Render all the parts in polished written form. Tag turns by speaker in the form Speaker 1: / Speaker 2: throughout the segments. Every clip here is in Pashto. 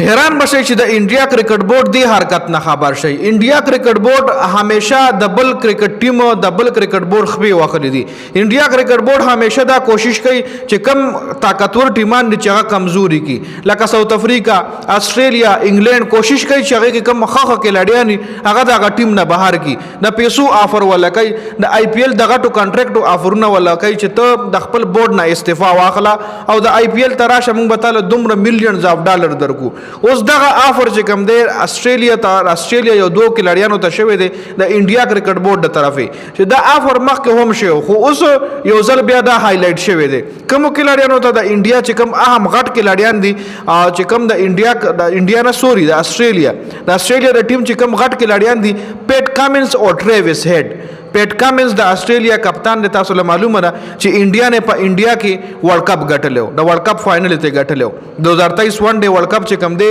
Speaker 1: हैरान बशे چې د انډیا کرکټ بورډ دی حرکت نه خبر شي. انډیا کرکټ بورډ همیشه د بل کرکټ ټیم او د بل کرکټ بورډ خپې واخلي دي. انډیا کرکټ بورډ همیشه دا کوشش کوي چې کم طاقتور ټیمان دي چې هغه کمزوري کی، لکه ساوث افریقا، استرالیا، انګلند کوشش کوي چې هغه کم خخه کلاډیان هغه د ټیم نه بهر کی، د پیسو آفر ولا کوي، د آی پی ایل دغه ټو کانټریکټ آفرونه ولا کوي چې ته د خپل بورډ نه استعفا واخلا او د آی پی ایل تراشه موږ به تعالی دومره میلیونز اف ډالر درکو. اوس دغه آفر چې کوم دی استرالیا یو دوه کلاډیانو ته شوی دی د انډیا کرکټ بورډ د طرفې چې دا آفر مخکې هم شو، خو اوس یو ځل بیا دا هایلایټ شوی دی. کوم کلاډیانو ته د انډیا چې کوم اهم غټ کلاډیان دي چې کوم د انډیا نه سوري د استرالیا د ټیم چې کوم غټ کلاډیان دي، پیټ کامنز او ټریویس هیډ. پیټ کامنز د استرالیا کپتان دی، تاسو له معلومه ده چې انډیا نه په انډیا کې ورلد کپ ګټلو، د ورلد کپ فائنل ته ګټلو 2023 ون ډے ورلد کپ چې کوم دی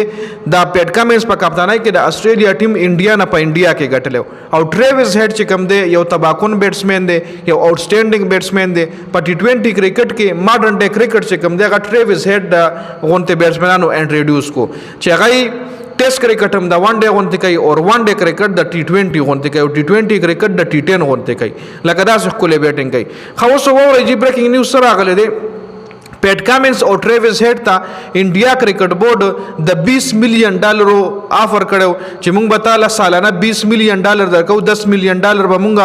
Speaker 1: دا پیټ کامنز په کپتانۍ کې د استرالیا ټیم انډیا نه په انډیا کې ګټلو. او ټریویس هیډ چې کوم دی یو تباکون بیټسمن دی، یو آوټسټینډینګ بیټسمن دی په ټي 20 کرکټ کې. ماډرن ډے کرکټ چې کوم دی هغه ټریویس هیډ د غونته بیټسمنانو انټروډیوس کو چې هغه ټیسټ کرکټ هم د ون ډے غونته کوي او ون ډے کرکټ د ټي 20 غونته کوي او ټي 20 کرکټ د ټي 10 غونته کوي، لکه دا څه کولې بیټینګ کوي. خو اوس وګورئ چې بریکینګ نیوز سره راغلی دی پیټ کامنز او ټریویس هیډ ته انډیا کرکټ بورډ د 20 میلیون ډالرو آفر کړو چې موږ به تعالی سالانه 20 میلیون ډالر درکو، 10 میلیون ډالر به موږ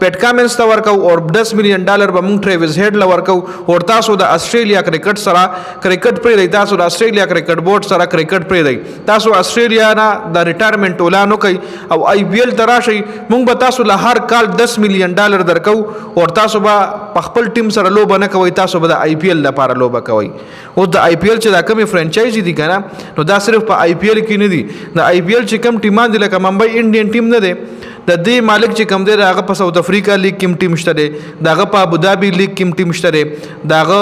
Speaker 1: پیټ کامنز ته ورکو او 10 میلیون ډالر به موږ ټریویس هیډ له ورکو. او تاسو د استرالیا کرکټ سره کرکټ پرې دی، تاسو د استرالیا کرکټ بورډ سره کرکټ پرې دی، تاسو استرالیا نه د ریټایرمنټ اعلان وکړي او آی پی ایل ته راشئ، موږ به تاسو له هر کال 10 میلیون ډالر درکو او تاسو به په خپل ټیم سره لوبه نه کوئ، تاسو به د آی پی ایل لپاره لوبه کوي. او د آی پی ایل چې دا کومه فرانچایزي دي کنه نو دا صرف په آی پی ایل کې نه دي، د آی پی ایل چې کوم ټیمان دي لکه ممبئی انډین ټیم نه دی، د دې مالک چې کوم دی هغه په ساوث افریقا لیگ کې ټیم شته دی، دغه په ابوظبي لیگ کې ټیم شته دی، دغه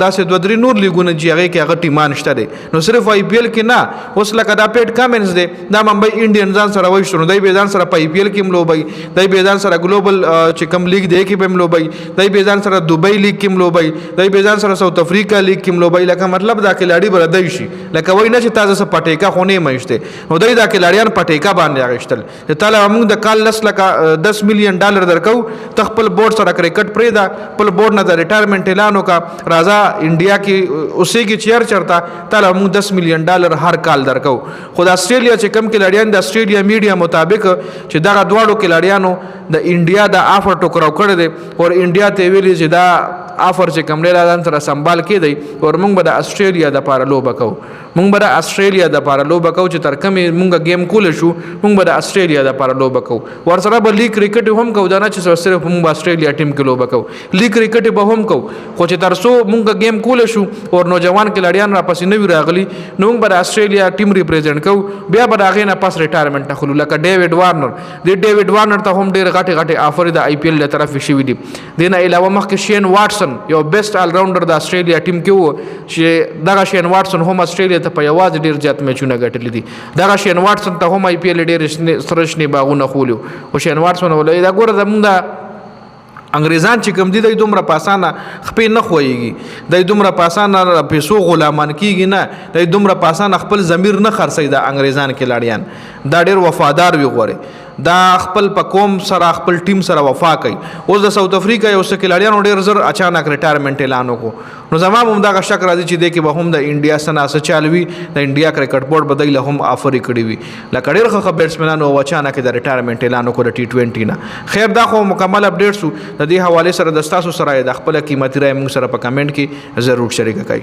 Speaker 1: داسې دوه درې نور لیګونه چې هغه کې هغه ټیمان شته دی. نو صرف آی پی ایل کې نه، اوس لکه دا پیټ کامنز دی دا ممبئی انډین ځان سره وایي شنو دی به ځان سره په آی پی ایل کې ملوبای، دی به ځان سره ګلوبل چې کوم لیگ دی کې به ملوبای، دی به ځان سره دوبۍ لیگ کې ملوبای، دی به ځان سره ساوث افریقا لیگ کې ملوبای. لکه مطلب دا کلاډي بردای شي لکه وای نه چې تاسو سره پټیکا خونه مېشته، نو دی دا کلاډیان پټیکا باندې اغشتل چې تعالی موږ د کال لس لکه 10 میلیون ډالر درکو، ته خپل بورډ سره کرکټ پرې دا خپل بورډ نه د ریټایرمنټ اعلان وکا، راځه انډیا کې اوسې کې چیر چرتا تعالی موږ 10 میلیون ډالر هر کال درکو. خو د استرالیا چې کم کلاډیان د استرالیا میډیا مطابق چې دغه دواړو کلاډیانو د انډیا د آفر ټوکراو کړی دی او انډیا ته ویلي چې دا آفر چې کوم لري ځان سره سنبال کېدی او موږ به د استرالیا د لپاره لوبه کوو، موږ به د استرالیا د لپاره لوبه کوو چې تر کومې موږ گیم کول شو موږ به د استرالیا د لپاره لوبه کوو. ورسره به لیګ کرکټ هم کوو، دا نه چې صرف موږ استرالیا ټیم کې لوبه کوو، لیګ کرکټ به هم کوو، خو چې تر څو موږ گیم کول شو او نوجوان کلاډیان را پسې نوی راغلي نو موږ به د استرالیا ټیم ریپرزینټ کوو، بیا به د هغې نه پس ریټایرمنټ اخلو. لکه ډیوډ وارنر دی، ډیوډ وارنر ته هم ډېرې غټې آفر د آی پی ایل له طرفې شوي دي. دې نه علاوه مخکې شین واټسن یو بیسټ آل راونډر د استرالیا ټیم کې و چې دغه شین واټسن هم استرالیا ته په یوازې ډېر زیات میچونه ګټلي دي. دغه شین واټسن ته هم آی پی ایل ډېر سره شنې باغونه خولیو او شین واټسن ولې دا ګوره زمونږ د انګریزان چې کوم دي د دومره پاسانه خپې نه خوېږي، د دومره پاسانه پیسو غلامان کیږي نه، د دومره پاسانه خپل ضمیر نه خرڅي. د انګریزان کلاډیان دا ډېر وفادار وي، غوري دا خپل په قوم سره خپل ټیم سره وفا کوي. اوس د ساوث افریقا یو څه کلاډیانو ډېر زر اچانک ریټایرمنټ اعلان وکړو، نو زما هم دغه شک راځي چې دی کې به هم د انډیا سره څه چال وي، د انډیا کرکټ بورډ به دی له هم آفرې کړي وي، لکه ډېر ښه بیټسمنانو او اچانک د ریټایرمنټ اعلان وکړو د ټي 20 نه. خیر دا خو مکمل اپډیټ شو، د دې حوالې سره د ستاسو سره د خپل قیمتي رای موږ سره په کمنټ کې ضرور شریک کړئ.